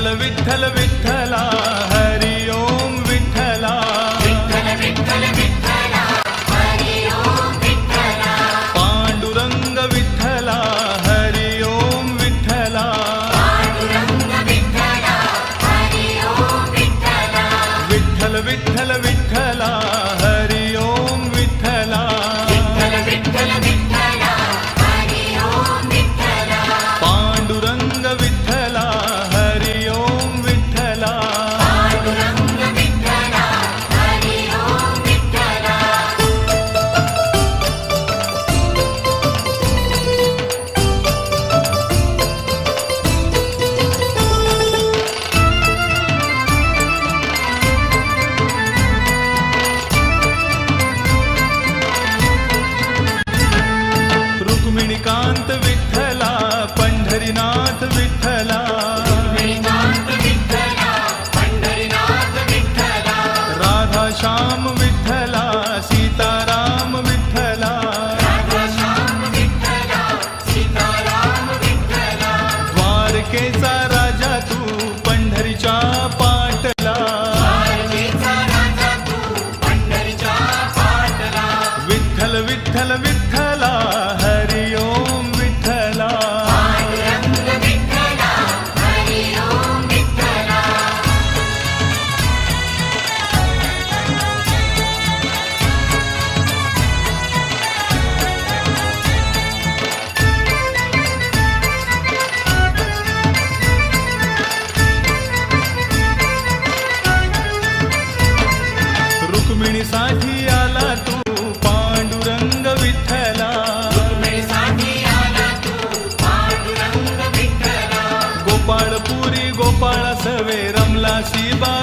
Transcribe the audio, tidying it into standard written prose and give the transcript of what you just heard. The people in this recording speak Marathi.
विठ्ठल विठ्ठल विठ्ठला हरि ओम विठ्ठला विठ्ठल विठ्ठल विठ्ठला हरि ओम विठ्ठला पांडुरंग विठ्ठला हरि ओम विठ्ठला पांडुरंग विठ्ठला हरि ओम विठ्ठला विठ्ठल विठ्ठल विठ्ठला हरि ओम विठ्ठला विठ्ठल विठ्ठल विठ्ठला हरि ओम विठ्ठला पांडुरंग विठ्ठला हरि ओम विठ्ठला पांडुरंग विठ्ठला हरि ओम विठ्ठला रुक्मिणीकांत विठ्ठला पंढरीनाथ विठ्ठला श्रीनाथ विठ्ठला पंढरीनाथ विठ्ठला राधा श्याम विठ्ठला सीताराम विठ्ठला राधाश्याम विठ्ठला सीताराम विठ्ठला द्वारकेचा राजा तू पंढरीच्या पाटला द्वारकेचा राजा तू पंढरीच्या पाटला विठ्ठल विठ्ठल विठ्ठला हरि ओम विठ्ठला पांडुरंग विठ्ठला हरि ओम विठ्ठला रुक्मिणीसाठी आला तू पांडुरंग विठ्ठला रुक्मिणीसाठी आला तू पांडुरंग विठ्ठला गोपाळपुरी गोपाळ सवे रमला शिबा